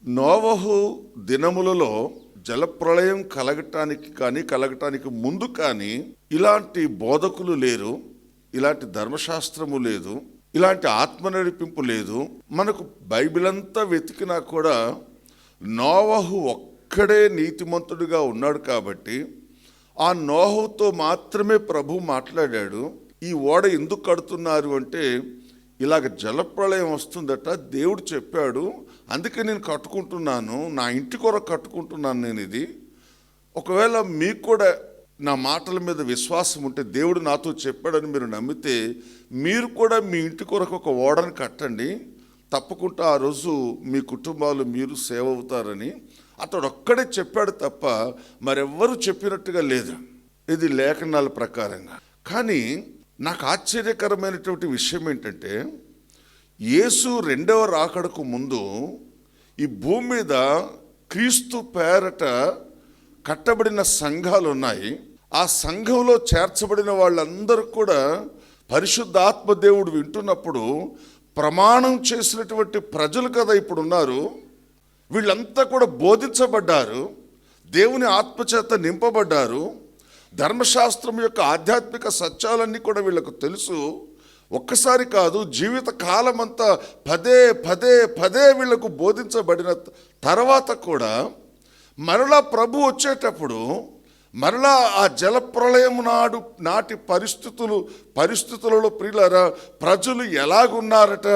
నోవహు దినములలో జలప్రళయం కలగటానికి ముందు కానీ ఇలాంటి బోధకులు లేరు, ఇలాంటి ధర్మశాస్త్రము లేదు, ఇలాంటి ఆత్మ నడిపింపు లేదు. మనకు బైబిల్ అంతా వెతికినా కూడా నోవహు ఒక్కడే నీతిమంతుడిగా ఉన్నాడు కాబట్టి ఆ నోవహుతో మాత్రమే ప్రభు మాట్లాడాడు. ఈ ఓడ ఎందుకు కడుతున్నారు అంటే ఇలాగ జలప్రళయం వస్తుందట, దేవుడు చెప్పాడు, అందుకే నేను కట్టుకుంటున్నాను, నా ఇంటి కొరకు కట్టుకుంటున్నాను నేను ఇది. ఒకవేళ మీకు కూడా నా మాటల మీద విశ్వాసం ఉంటే, దేవుడు నాతో చెప్పాడని మీరు నమ్మితే, మీరు కూడా మీ ఇంటి కొరకు ఒక ఓడను కట్టండి, తప్పకుండా ఆ రోజు మీ కుటుంబాలు మీరు సేవ్ అవుతారని అతడు ఒక్కడే చెప్పాడు తప్ప మరెవ్వరూ చెప్పినట్టుగా లేదు, ఇది లేఖనాల ప్రకారంగా. కానీ నాకు ఆశ్చర్యకరమైనటువంటి విషయం ఏంటంటే, యేసు రెండవ రాకడకు ముందు ఈ భూమి మీద క్రీస్తు పేరట కట్టబడిన సంఘాలు ఉన్నాయి. ఆ సంఘంలో చేర్చబడిన వాళ్ళందరూ కూడా పరిశుద్ధాత్మ దేవుడు వింటున్నప్పుడు ప్రమాణం చేసినటువంటి ప్రజలు కదా ఇప్పుడు ఉన్నారు. వీళ్ళంతా కూడా బోధించబడ్డారు, దేవుని ఆత్మచేత నింపబడ్డారు, ధర్మశాస్త్రం యొక్క ఆధ్యాత్మిక సత్యాలన్నీ కూడా వీళ్ళకు తెలుసు. ఒక్కసారి కాదు, జీవిత కాలం అంతా పదే పదే పదే వీళ్లకు బోధించబడిన తర్వాత కూడా మరలా ప్రభు వచ్చేటప్పుడు మరలా ఆ జలప్రళయం నాటి పరిస్థితులలో ప్రియులారా ప్రజలు ఎలాగున్నారట,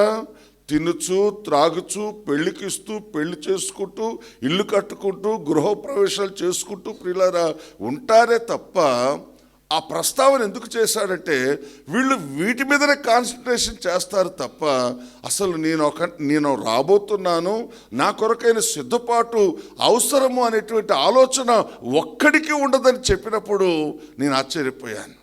తినుచు త్రాగుచు పెళ్లికిస్తూ పెళ్లి చేసుకుంటూ ఇల్లు కట్టుకుంటూ గృహప్రవేశాలు చేసుకుంటూ ప్రియులారా ఉంటారే తప్ప, ఆ ప్రస్తావన ఎందుకు చేశాడంటే వీళ్ళు వీటి మీదనే కాన్సన్ట్రేషన్ చేస్తారు తప్ప అసలు నేను రాబోతున్నాను, నా కొరకైన సిద్ధపాటు అవసరము అనేటువంటి ఆలోచన ఒక్కడికి ఉండదని చెప్పినప్పుడు నేను ఆశ్చర్యపోయాను.